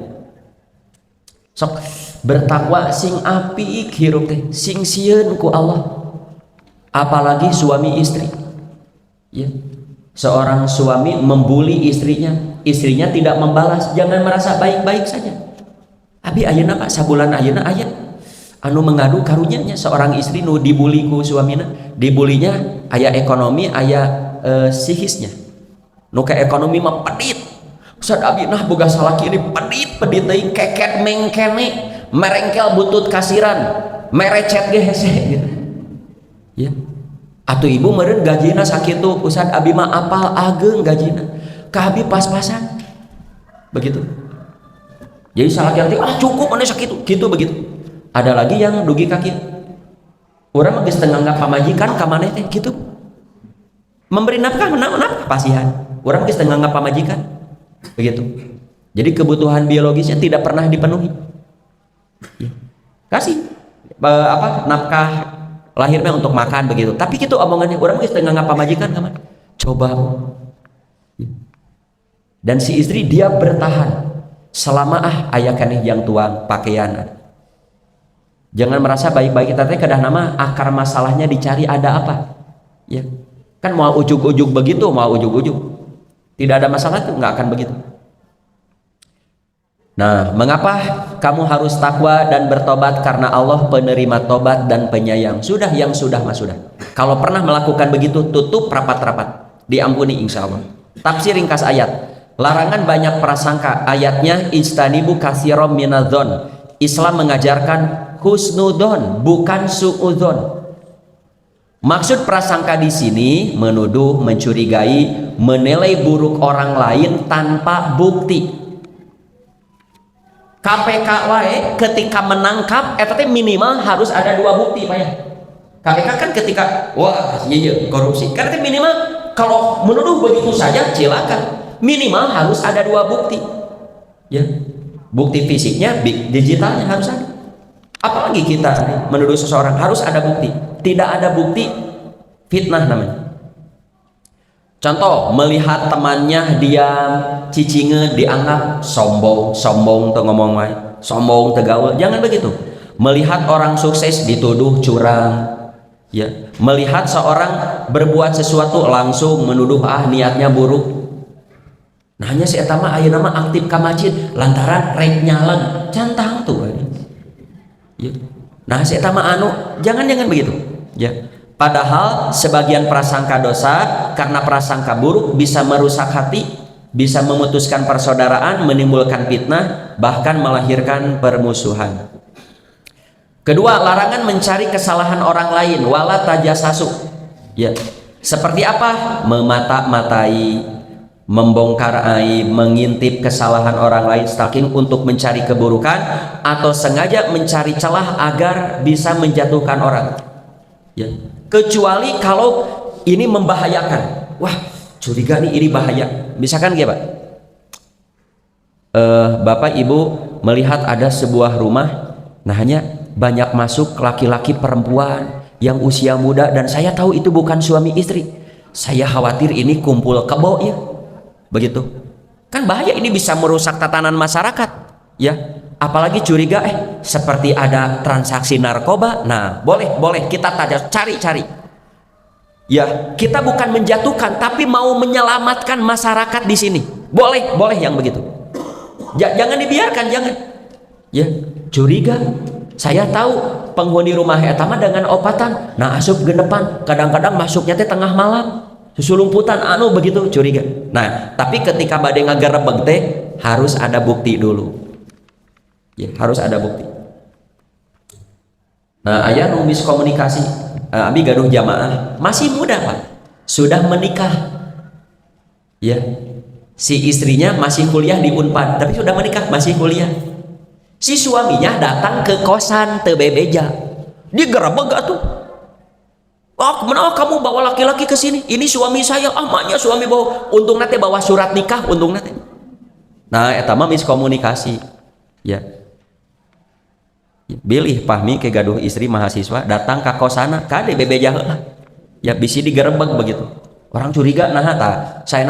Sok bertakwa sing apik hirup teh sing sieun ku Allah. Apalagi suami istri. Ya. Seorang suami membuli istrinya tidak membalas, jangan merasa baik-baik saja. Abi ayeuna Pak, sabulan ayeuna aya anu mengadu karunyanya seorang istri nu dibuli ku suamina. Dibulinya aya ekonomi, aya psikisnya. Nu ke ekonomi mah pedit. Ustaz abi nah boga salaki ini pedit teuing, keket mengkene, merengkel butut kasiran, merecet ge hese gitu. Ya. Atuh ibu meureun gajina sakitu, Ustaz abi mah apal ageung gajina. Ka abi pas-pasan. Begitu. Jadi salaki nanti cukup mana sakitu, gitu begitu. Ada lagi yang dugi kaki. Urang mah geus teu nganggap pamajikan ka maneh teh gitu. Memberi nafkah pasihan. Urang geus teu nganggap pamajikan. Begitu. Jadi kebutuhan biologisnya tidak pernah dipenuhi. Ya. Kasih. nafkah lahirnya untuk makan begitu. Tapi gitu omongannya orang geus teu ngapa majikan kaman. Coba. Dan si istri dia bertahan selama aya keneh yang tuang pakaian. Jangan merasa baik-baik kita teh kedah nama akar masalahnya dicari ada apa. Ya. Kan mau ujug-ujug begitu, mau ujug-ujug. Tidak ada masalah itu nggak akan begitu. Nah, mengapa kamu harus takwa dan bertobat? Karena Allah penerima tobat dan penyayang. Sudah, yang sudah mah sudah. Kalau pernah melakukan begitu, tutup rapat-rapat, diampuni insya Allah. Tafsir ringkas ayat. Larangan banyak prasangka. Ayatnya istanibu katsiran minadzon. Islam mengajarkan husnudon, bukan suudzon. Maksud prasangka di sini menuduh, mencurigai, menilai buruk orang lain tanpa bukti. KPK wae ketika menangkap eta minimal harus ada 2 bukti Pak ya. KPK kan ketika wah iya korupsi kan minimal kalau menuduh begitu saja silakan, minimal harus ada 2 bukti ya, bukti fisiknya, digitalnya harus ada. Apalagi kita menuduh seseorang harus ada bukti. Tidak ada bukti, fitnah namanya. Contoh, melihat temannya diam, cicinge dianggap sombong tuh ngomong wae, sombong tegaul, jangan begitu. Melihat orang sukses dituduh curang, ya. Melihat seorang berbuat sesuatu langsung menuduh niatnya buruk. Nah hanya si eta mah ayeuna mah aktif ka masjid lantaran rek nyalan, cantang tuh. Ya. Nah si eta mah jangan begitu, ya. Padahal sebagian prasangka dosa karena prasangka buruk bisa merusak hati, bisa memutuskan persaudaraan, menimbulkan fitnah, bahkan melahirkan permusuhan. Kedua, larangan mencari kesalahan orang lain, wala tajassasu. Ya, seperti apa? Memata-matai, membongkar aib, mengintip kesalahan orang lain, stalking untuk mencari keburukan, atau sengaja mencari celah agar bisa menjatuhkan orang. Ya. Kecuali kalau ini membahayakan. Wah, curiga nih ini bahaya. Misalkan gak Pak? Bapak Ibu melihat ada sebuah rumah, nah hanya banyak masuk laki-laki perempuan yang usia muda dan saya tahu itu bukan suami istri. Saya khawatir ini kumpul kebo ya. Begitu. Kan bahaya, ini bisa merusak tatanan masyarakat, ya. Apalagi curiga seperti ada transaksi narkoba. Nah boleh kita cari ya, kita bukan menjatuhkan tapi mau menyelamatkan masyarakat di sini, boleh yang begitu. Jangan dibiarkan, jangan ya. Curiga, saya tahu penghuni rumah etama dengan opatan, nah asup genepan, kadang-kadang masuknya tengah malam, susulumputan begitu, curiga. Nah tapi ketika bade ngagerebeg teh harus ada bukti dulu. Ya, harus ada bukti. Nah, ayah numis komunikasi, abi gaduh jamaah, masih muda Pak, sudah menikah. Ya, si istrinya masih kuliah di Unpad, tapi sudah menikah, masih kuliah. Si suaminya datang ke kosan teu bebeja, digerebeg atuh. Kemana kamu bawa laki-laki ke sini? Ini suami saya, maknya suami bawa. Untung nate bawa surat nikah, untung nate. Nah, eta mah miskomunikasi. Ya. Bilih pahmi ke gaduh istri mahasiswa datang ke kosana kade bebeja heula. Ya bisi digerebeg begitu. Orang curiga saya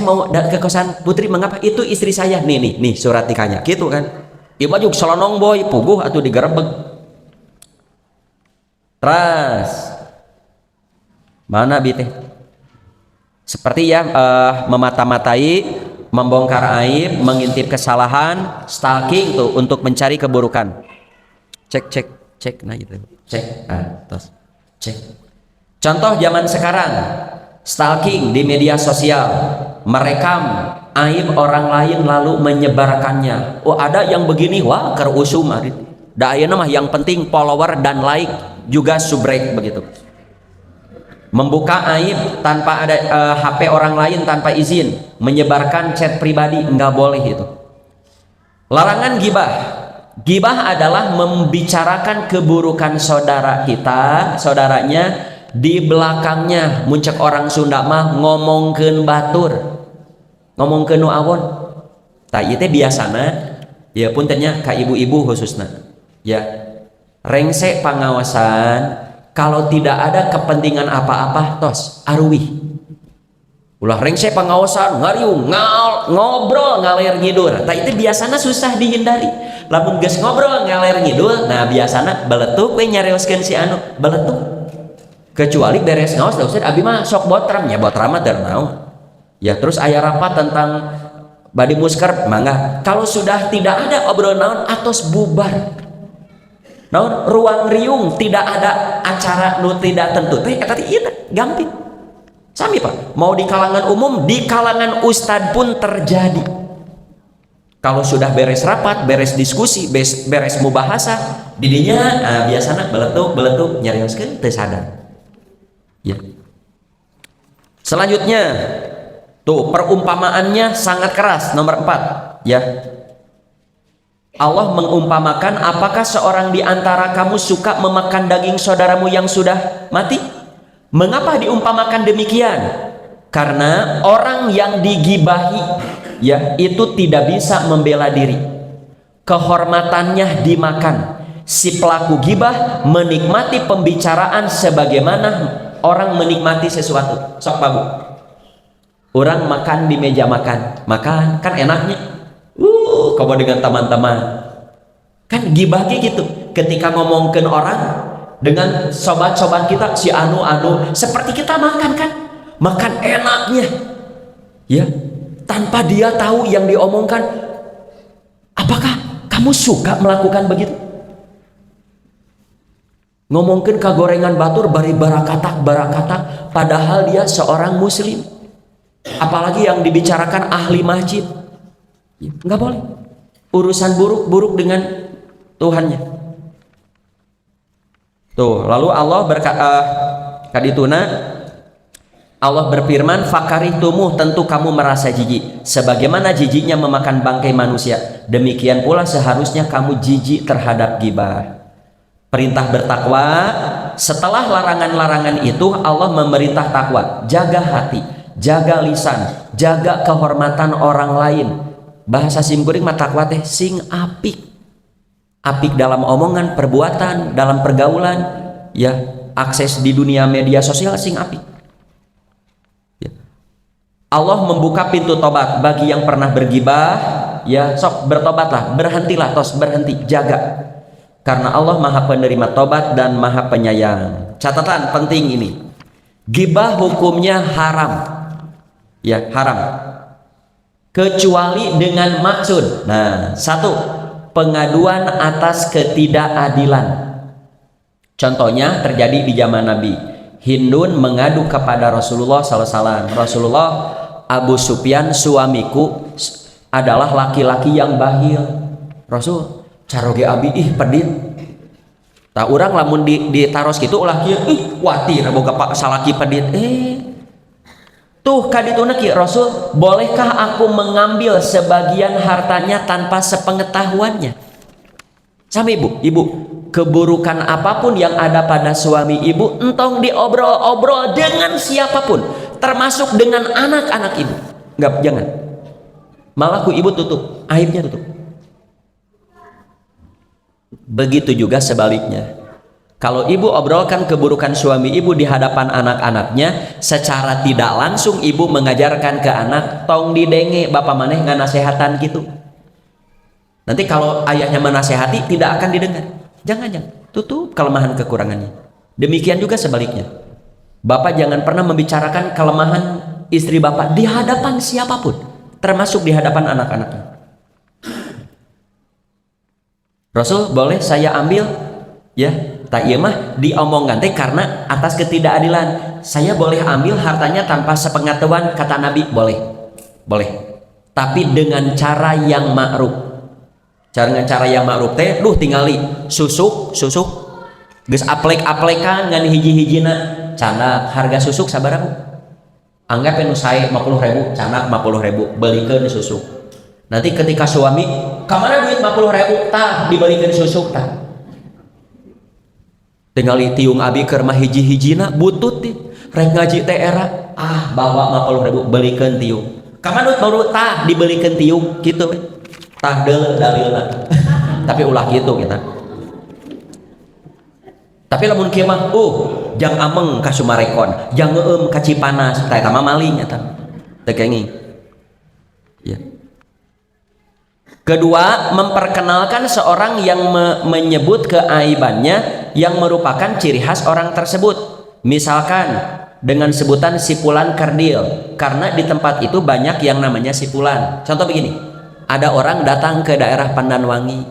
mau ke kosan putri, mengapa? Itu istri saya. Nih surat nikahnya. Gitu kan. Ieu mah juk selonong boy, puguh atuh digerebeg. Terus mana bi teh? Seperti ya memata-matai, membongkar aib, mengintip kesalahan, stalking tuh untuk mencari keburukan. Cek nah gitu. Terus cek. Contoh zaman sekarang, stalking di media sosial, merekam aib orang lain lalu menyebarkannya. Ada yang begini, wah kerusum ari. Da ayeuna mah yang penting follower dan like, juga subrek begitu. Membuka aib tanpa ada HP orang lain tanpa izin, menyebarkan chat pribadi, enggak boleh itu. Larangan gibah. Gibah adalah membicarakan keburukan saudara kita, saudaranya di belakangnya. Muncak orang Sunda mah ngomongkeun batur, ngomongkeun nu awon. Tah ieu teh biasana ya puntennya ka ibu-ibu khususna. Ya. rengse pangaosan, kalau tidak ada kepentingan apa-apa tos arwih ulah rengse pangaosan ngariung ngobrol ngalir ngidul. Tapi itu biasanya susah dihindari. Lamun geus ngobrol ngalir ngidul, nah biasanya beletuk we nyarioskeun si anu beletuk. Kecuali beres ngaos da Ustaz abi mah sok botram nya, botram mah teu naon. Ya terus aya rapat tentang badi muskar mangga. Kalau sudah tidak ada obrolan naon atos bubar. Naon ruang riung tidak ada acara nu tidak tentu teh eta teh ieu gampang. Sami Pak, mau di kalangan umum, di kalangan ustad pun terjadi. Kalau sudah beres rapat, beres diskusi, beres mubahasa, didinya biasanya beletuk nyarioskeun teu sadar. Ya. Selanjutnya tuh perumpamaannya sangat keras, nomor 4 ya. Allah mengumpamakan, apakah seorang di antara kamu suka memakan daging saudaramu yang sudah mati? Mengapa diumpamakan demikian? Karena orang yang digibahi ya itu tidak bisa membela diri. Kehormatannya dimakan. Si pelaku gibah menikmati pembicaraan sebagaimana orang menikmati sesuatu. Sok babu. Orang makan di meja makan kan enaknya. Kamu dengan teman-teman kan gibah gitu. Ketika ngomongin orang dengan sobat-sobat kita si anu seperti kita makan kan, makan enaknya ya, tanpa dia tahu yang diomongkan. Apakah kamu suka melakukan begitu? Ngomongin kagorengan batur bari barakatak padahal dia seorang muslim, apalagi yang dibicarakan ahli masjid. Nggak boleh. Urusan buruk dengan Tuhannya. Tuh, lalu Allah kadituna Allah berfirman, fakaritumu, tentu kamu merasa jijik sebagaimana jijiknya memakan bangkai manusia, demikian pula seharusnya kamu jijik terhadap gibah. Perintah bertakwa, setelah larangan-larangan itu Allah memerintah takwa, jaga hati, jaga lisan, jaga kehormatan orang lain. Bahasa simkuring mah takwa teh sing apik dalam omongan, perbuatan, dalam pergaulan ya, akses di dunia media sosial sing apik ya. Allah membuka pintu tobat bagi yang pernah bergibah ya, sok bertobatlah, berhentilah, tos berhenti, jaga, karena Allah maha penerima tobat dan maha penyayang. Catatan penting ini, gibah hukumnya haram ya, haram kecuali dengan maksud. Nah, satu, pengaduan atas ketidakadilan. Contohnya terjadi di zaman Nabi. Hindun mengadu kepada Rasulullah SAW. Rasulullah, Abu Sufyan suamiku adalah laki-laki yang bahil. Rasul, caroge abi pedit. Tak orang lamun ditaros gitu ulah kieu, watir boga pak salaki pedit. Tuh kadituna ki Rasul, bolehkah aku mengambil sebagian hartanya tanpa sepengetahuannya? Sama ibu, keburukan apapun yang ada pada suami ibu entong diobrol-obrol dengan siapapun, termasuk dengan anak-anak ibu. Enggak, jangan. Malah ku ibu tutup, aibnya tutup. Begitu juga sebaliknya. Kalau ibu obrolkan keburukan suami ibu di hadapan anak-anaknya, secara tidak langsung ibu mengajarkan ke anak, tong didenge bapak maneh nganasehatan gitu. Nanti kalau ayahnya menasehati tidak akan didengar. Jangan, tutup kelemahan kekurangannya. Demikian juga sebaliknya. Bapak jangan pernah membicarakan kelemahan istri bapak di hadapan siapapun, termasuk di hadapan anak-anaknya. Rasul, boleh saya ambil ya? Tak iya mah diomongkan teh karena atas ketidakadilan. Saya boleh ambil hartanya tanpa sepengetahuan, kata Nabi, boleh. Tapi dengan cara yang ma'ruf. Dengan cara yang ma'ruf teh, tingali susuk, geus aplek-aplekan ngan hiji-hijina. Cana harga susuk sabaraha? Anggap nu sae 50.000, cana 50.000, belikeun susuk. Nanti ketika suami, kamana duit 50.000? Tah dibelikeun susuk tah. Tinggali tiung abi keur mah hiji-hijina butut teh rek ngaji teh era bawa 50.000 belikeun tiung. Ka manut baru tah dibelikeun tiung kitu we. Tah deuleu dalilna. Tapi ulah kitu kita. Tapi lamun kieu mah jang ameng ka Sumarekon, jang ngeueum ka Cipanas, tah eta mah maling eta. Teu kenging. Ya. Kedua, memperkenalkan seorang yang menyebut keaibannya yang merupakan ciri khas orang tersebut. Misalkan dengan sebutan sipulan kerdil, karena di tempat itu banyak yang namanya sipulan. Contoh begini, ada orang datang ke daerah Pandanwangi,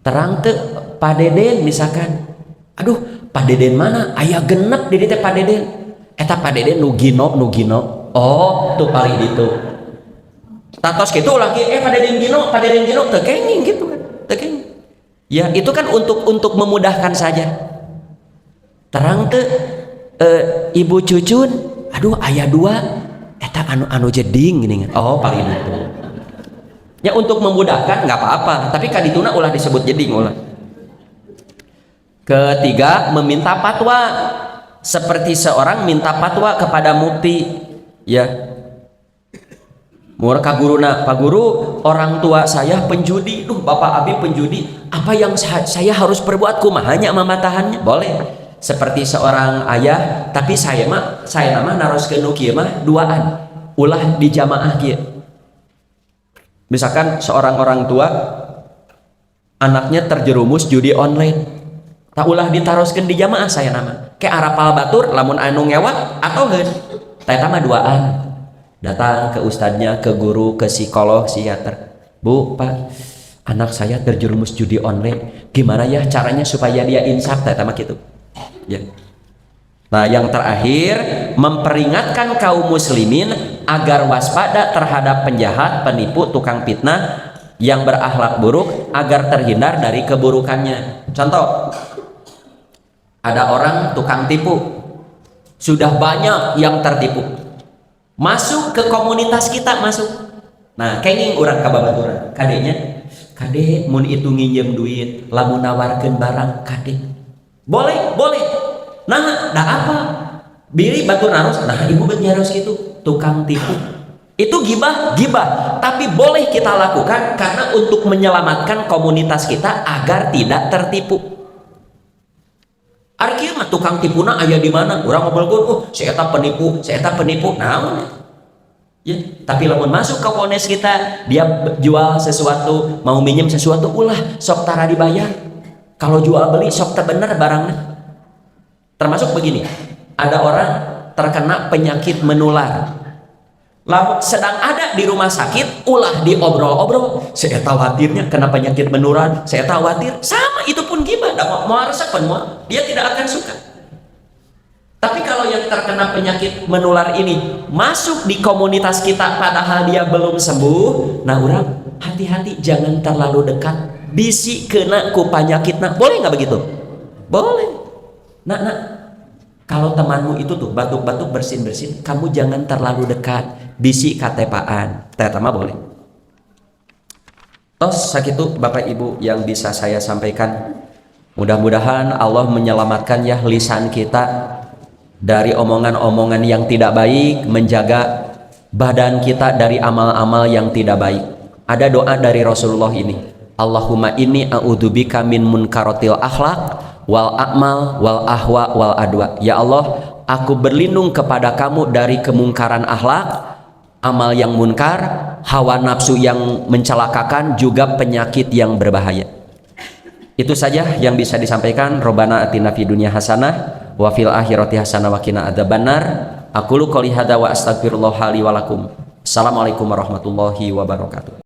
terang teu Pak Deden misalkan, aduh Pak Deden mana? Aya genep di dieu Pak Deden. Eta Pak Deden nu gino. Oh, tuh paling ditu. Tatos gitu lagi, Pak Deden gino, teu kenging gitu kan. Teu kenging. Ya, itu kan untuk memudahkan saja. Terang teu Ibu Cucun, aduh aya 2, eta anu jeding gini. Oh, paling itu. Ya untuk memudahkan nggak apa-apa, tapi kadituna ulah disebut jeding ulah. Ketiga, meminta fatwa. Seperti seorang minta fatwa kepada mufti, ya. Mur ka guruna, Pak Guru, orang tua saya penjudi, Bapak Abi penjudi, apa yang saya harus perbuat? Kumahanya mamatahannya? Boleh. Seperti seorang ayah, tapi saya nama naroskeun nu kieu mah duaan, ulah di jamaah kieu. Misalkan seorang orang tua anaknya terjerumus judi online, tak ulah ditaroskeun di jamaah saya nama. Kayak arapal batur lamun anu ngewat atau geus. Tah eta mah duaan. Datang ke ustadznya, ke guru, ke psikolog, psikiater. Bu, Pak, anak saya terjerumus judi online. Gimana ya caranya supaya dia insaf? Tah eta mah kitu. Ya. Nah, yang terakhir, memperingatkan kaum muslimin agar waspada terhadap penjahat, penipu, tukang fitnah yang berakhlak buruk agar terhindar dari keburukannya. Contoh, ada orang tukang tipu, sudah banyak yang tertipu, masuk ke komunitas kita, masuk. Nah, kenging urang ka babaturan, kadenya, kade mun itu nginjem duit, lamun nawarkeun barang, kade boleh. Nah, dah apa? Biri batur naros, nah ibu bet nyaros gitu, tukang tipu. Itu gibah, tapi boleh kita lakukan karena untuk menyelamatkan komunitas kita agar tidak tertipu. Ari kieu mah tukang tipuna aya di mana? Urang ngobrolkeun, saya eta penipu. Naon? Ya, tapi lamun masuk ke komunitas kita, dia jual sesuatu, mau minjem sesuatu, ulah sok tara dibayar. Kalau jual beli sok teu bener barangnya. Termasuk begini, ada orang terkena penyakit menular, lalu sedang ada di rumah sakit, ulah diobrol-obrol, saya khawatirnya kena penyakit menular, saya khawatir, sama itu pun gimana, mau resep dia tidak akan suka. Tapi kalau yang terkena penyakit menular ini masuk di komunitas kita padahal dia belum sembuh, nah orang hati-hati jangan terlalu dekat, bisi kena ku penyakitna, boleh nggak begitu? Boleh. Nah, kalau temanmu itu tuh batuk-batuk bersin-bersin, kamu jangan terlalu dekat, bisi katepaan, ternyata mah boleh. Tos sakitu Bapak Ibu yang bisa saya sampaikan. Mudah-mudahan Allah menyelamatkan ya lisan kita dari omongan-omongan yang tidak baik, menjaga badan kita dari amal-amal yang tidak baik. Ada doa dari Rasulullah ini, Allahumma inni a'udzubika min munkaratil akhlaq wal a'mal wal ahwa wal adwa. Ya Allah, aku berlindung kepada kamu dari kemungkaran akhlak, amal yang munkar, hawa nafsu yang mencelakakan, juga penyakit yang berbahaya. Itu saja yang bisa disampaikan. Robbana atina fid dunya hasanah wa fil akhirati hasanah wa qina adzabannar. Aqulu qouli hadza wa astaghfirullah li wa lakum. Assalamualaikum warahmatullahi wabarakatuh.